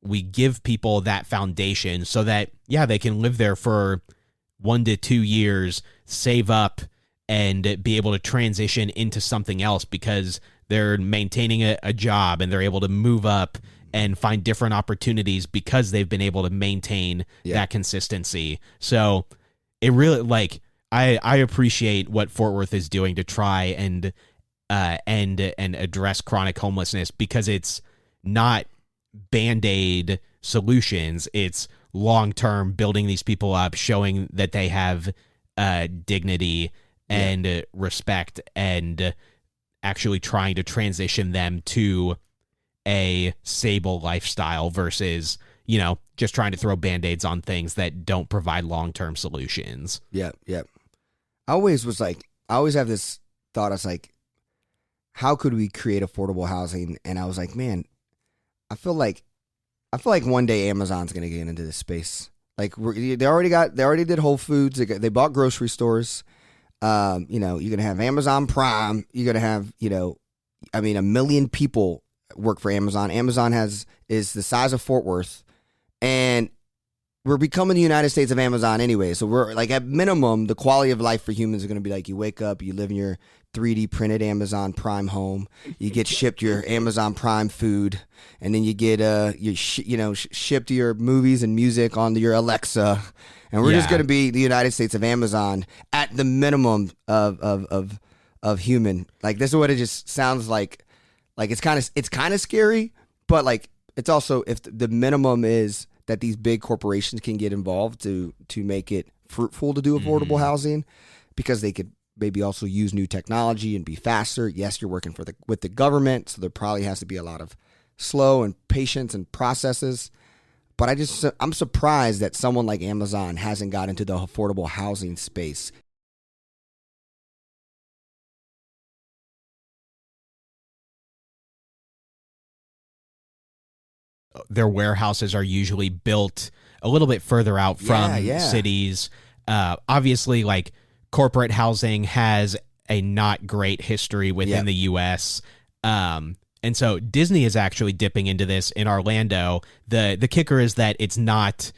we give people that foundation so that, they can live there for 1 to 2 years, save up, and be able to transition into something else because they're maintaining a job, and they're able to move up and find different opportunities because they've been able to maintain that consistency. So it really, like, I appreciate what Fort Worth is doing to try and address chronic homelessness, because it's not Band-Aid solutions. It's long-term, building these people up, showing that they have dignity and respect, and actually trying to transition them to a stable lifestyle versus, just trying to throw Band-Aids on things that don't provide long-term solutions. Yeah. I always have this thought. I was like, how could we create affordable housing? And I was like, man, I feel like one day Amazon's going to get into this space. Like, they already did Whole Foods. They bought grocery stores. You're going to have Amazon Prime. You're going to have, 1 million people work for Amazon. Amazon is the size of Fort Worth, and we're becoming the United States of Amazon anyway. So we're like, at minimum, the quality of life for humans is going to be like, you wake up, you live in your 3D printed Amazon Prime home, you get shipped your Amazon Prime food, and then you get shipped your movies and music onto your Alexa, and we're just going to be the United States of Amazon at the minimum of human. Like, this is what it just sounds like. Like, it's kind of scary, but like, it's also, if the minimum is that these big corporations can get involved to make it fruitful to do affordable housing, because they could maybe also use new technology and be faster. Yes, you're working with the government, so there probably has to be a lot of slow and patience and processes. But I'm surprised that someone like Amazon hasn't got into the affordable housing space. Their warehouses are usually built a little bit further out from cities. Obviously, like, corporate housing has a not great history within the U.S. And so Disney is actually dipping into this in Orlando. The kicker is that it's not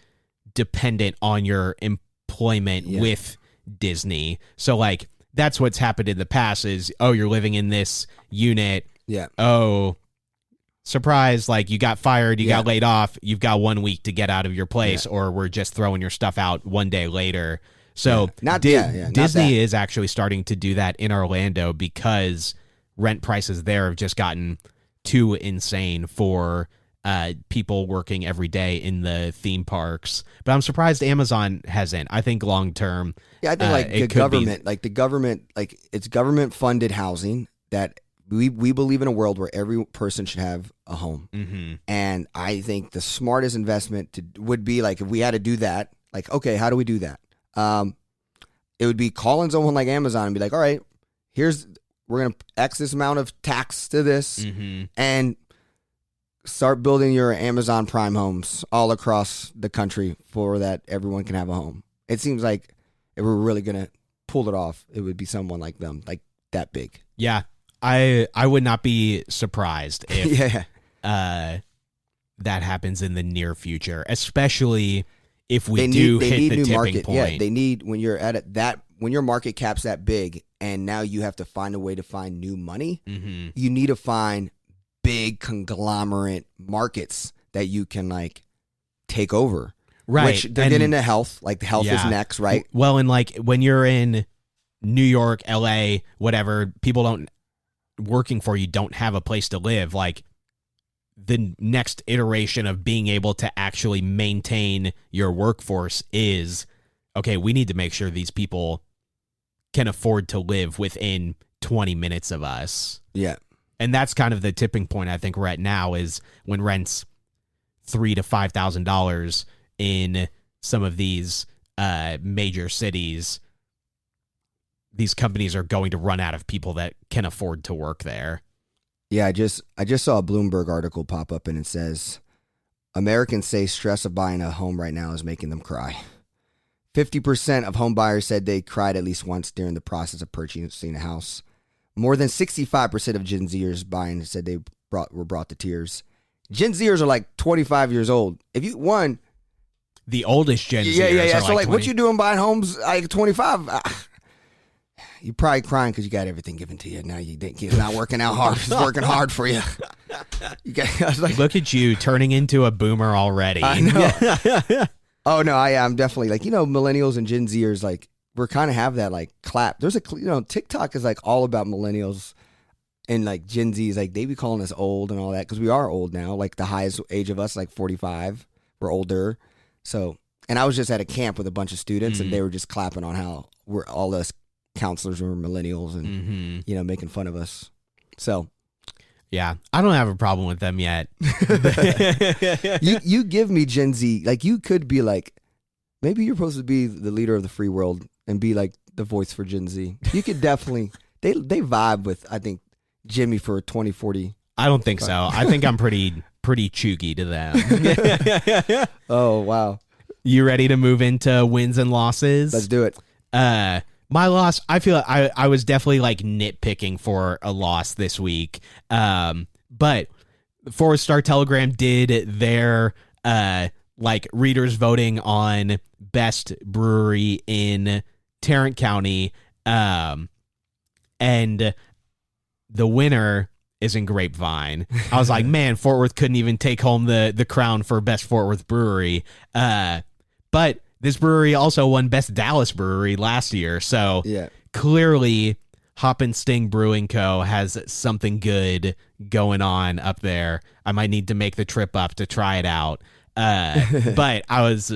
dependent on your employment with Disney. So, like, that's what's happened in the past is, you're living in this unit. Yeah. Oh, surprise, like, you got fired, you got laid off, you've got 1 week to get out of your place, or we're just throwing your stuff out one day later. So Disney is actually starting to do that in Orlando because rent prices there have just gotten too insane for people working every day in the theme parks. But I'm surprised Amazon hasn't. I think long term, I think the government, it's government funded housing that we believe in a world where every person should have a home. Mm-hmm. And I think the smartest investment would be, like, if we had to do that, like, okay, how do we do that? It would be calling someone like Amazon and be like, all right, we're going to X this amount of tax to this, and start building your Amazon Prime homes all across the country for that everyone can have a home. It seems like if we're really going to pull it off, it would be someone like them, like that big. Yeah. I would not be surprised if Yeah. that happens in the near future, especially if we They do need hit the new tipping market. point. Yeah, they need when you're at it that when your market cap's that big, and now you have to find a way to find new money. Mm-hmm. You need to find big conglomerate markets that you can like take over. Right. Which they're getting into health. Like health is next, right? Well, and like when you're in New York, LA, whatever, people working for you don't have a place to live. Like the next iteration of being able to actually maintain your workforce is, okay, we need to make sure these people can afford to live within 20 minutes of us. Yeah. And that's kind of the tipping point I think we're at now, is when rent's $3,000 to $5,000 in some of these major cities, these companies are going to run out of people that can afford to work there. Yeah, I just saw a Bloomberg article pop up, and it says Americans say stress of buying a home right now is making them cry. 50% of home buyers said they cried at least once during the process of purchasing a house. More than 65% of Gen Zers buying said they were brought to tears. Gen Zers are like 25 years old. If you the oldest Gen Zers, yeah. So like, 20. what you doing buying homes like 25? You're probably crying because you got everything given to you. Now you think it's not working out hard. It's working hard for you. Look at you turning into a boomer already. I know. Oh no, I'm definitely like, millennials and Gen Zers, like we're kind of have that like clap. There's TikTok is like all about millennials and like Gen Z's, like they be calling us old and all that because we are old now. Like the highest age of us, like 45. We're older. So, and I was just at a camp with a bunch of students and they were just clapping on how we're all us counselors were millennials and making fun of us. So yeah, I don't have a problem with them yet. you give me Gen Z, like you could be like, maybe you're supposed to be the leader of the free world and be like the voice for Gen Z. You could definitely they vibe with, I think, Jimmy for 2040. I don't think so. I think I'm pretty chuggy to them. Oh wow. You ready to move into wins and losses? Let's do it. My loss, I feel I was definitely like nitpicking for a loss this week. But Forest Star Telegram did their like readers voting on best brewery in Tarrant County. And the winner is in Grapevine. I was like, man, Fort Worth couldn't even take home the crown for best Fort Worth brewery. But this brewery also won Best Dallas Brewery last year, so clearly Hop and Sting Brewing Co. has something good going on up there. I might need to make the trip up to try it out. But I was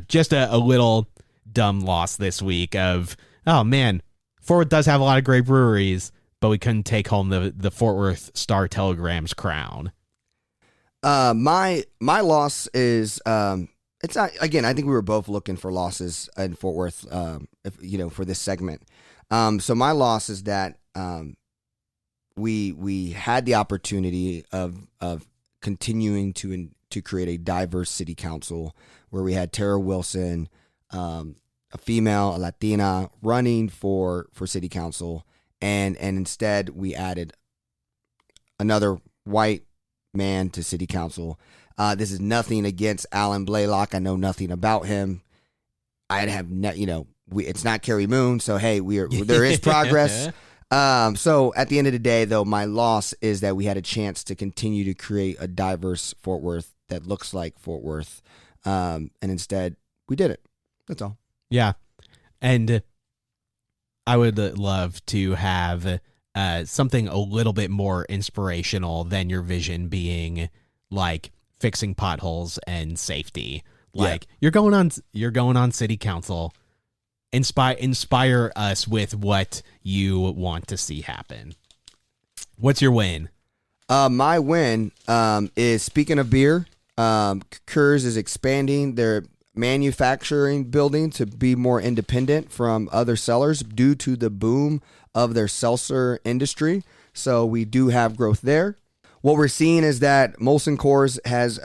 just a little dumb loss this week of, oh man, Fort Worth does have a lot of great breweries, but we couldn't take home the Fort Worth Star Telegram's crown. My loss is it's not, again, I think we were both looking for losses in Fort Worth, for this segment. So my loss is that we had the opportunity of continuing to create a diverse city council where we had Tara Wilson, a female, a Latina, running for city council, and instead we added another white man to city council. This is nothing against Alan Blaylock. I know nothing about him. I'd have it's not Carrie Moon, so hey, there is progress. So at the end of the day, though, my loss is that we had a chance to continue to create a diverse Fort Worth that looks like Fort Worth, and instead we did it. That's all. Yeah, and I would love to have something a little bit more inspirational than your vision being like fixing potholes and safety. Like you're going on city council. Inspire us with what you want to see happen. What's your win? My win is, speaking of beer, Coors is expanding their manufacturing building to be more independent from other sellers due to the boom of their seltzer industry. So we do have growth there. What we're seeing is that Molson Coors has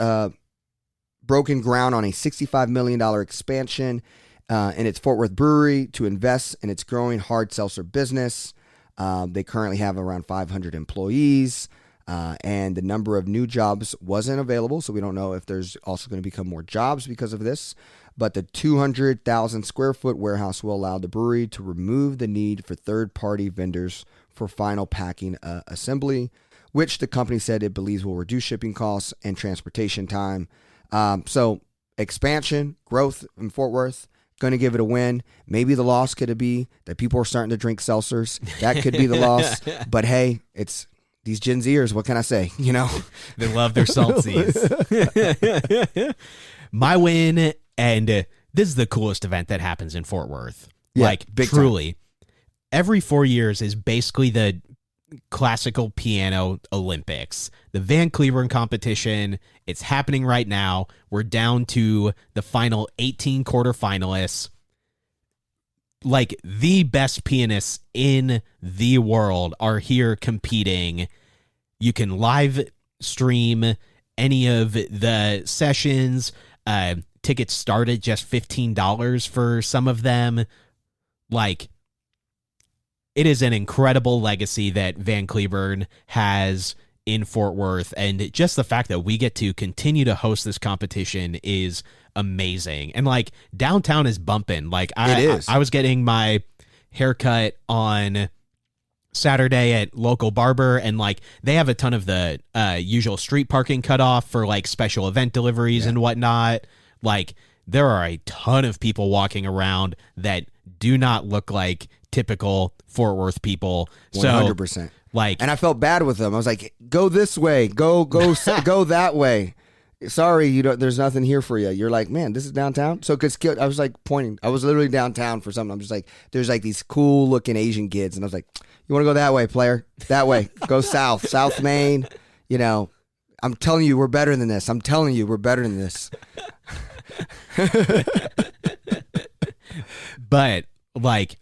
broken ground on a $65 million expansion in its Fort Worth brewery to invest in its growing hard seltzer business. They currently have around 500 employees, and the number of new jobs wasn't available, so we don't know if there's also going to become more jobs because of this. But the 200,000 square foot warehouse will allow the brewery to remove the need for third-party vendors for final packing assembly, which the company said it believes will reduce shipping costs and transportation time. So expansion, growth in Fort Worth, going to give it a win. Maybe the loss could be that people are starting to drink seltzers. That could be the loss. But hey, it's these Gen Zers. What can I say? You know, They love their saltsies. My win, and this is the coolest event that happens in Fort Worth. Yeah, like, big truly, every 4 years is basically the classical piano Olympics. The Van Cleveland competition, it's happening right now. We're down to the final 18 quarterfinalists. Like, the best pianists in the world are here competing. You can live stream any of the sessions. Tickets start at just $15 for some of them. Like, it is an incredible legacy that Van Cleburne has in Fort Worth, and just the fact that we get to continue to host this competition is amazing. And like, downtown is bumping. Like, It is. I was getting my haircut on Saturday at local barber, and like, they have a ton of the usual street parking cut off for like special event deliveries and whatnot. Like, there are a ton of people walking around that do not look like typical Fort Worth people. 100%. So, like, and I felt bad with them. I was like, go this way, go go that way. Sorry, you don't. There's nothing here for you. You're like, man, this is downtown. So, cause I was like pointing. I was literally downtown for something. I'm just like, there's like these cool looking Asian kids, and I was like, you want to go that way, player? That way. Go South Main. You know, I'm telling you, we're better than this. I'm telling you, we're better than this. But like,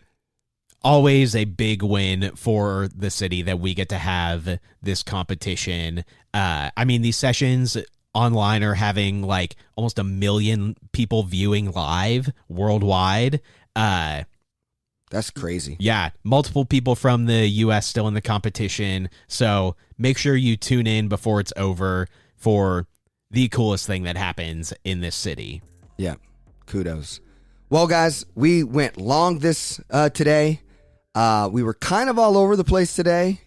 always a big win for the city that we get to have this competition. I mean, these sessions online are having like almost 1 million people viewing live worldwide. That's crazy. Yeah, multiple people from the U.S. still in the competition. So make sure you tune in before it's over for the coolest thing that happens in this city. Yeah, kudos. Well, guys, we went long this today. We were kind of all over the place today,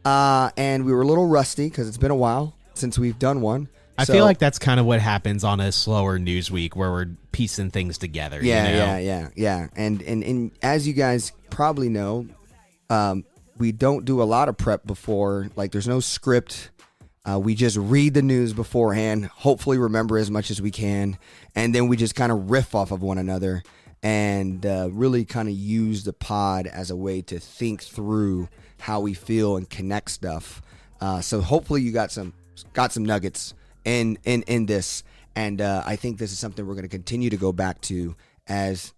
and we were a little rusty because it's been a while since we've done one. I feel like that's kind of what happens on a slower news week where we're piecing things together. Yeah, you know? yeah. And as you guys probably know, we don't do a lot of prep before. Like, there's no script. We just read the news beforehand, hopefully remember as much as we can, and then we just kind of riff off of one another and really kind of use the pod as a way to think through how we feel and connect stuff. So hopefully you got some nuggets in this, and I think this is something we're going to continue to go back to, as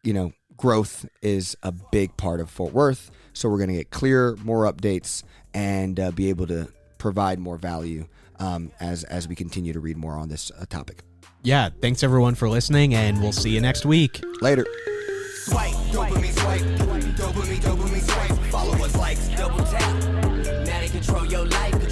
you know, growth is a big part of Fort Worth. So we're going to get clearer, more updates, and be able to provide more value as we continue to read more on this topic. Yeah, thanks everyone for listening, and we'll see you next week. Later. Swipe, dopamine swipe, follow us, likes, double tap. Now they control your life.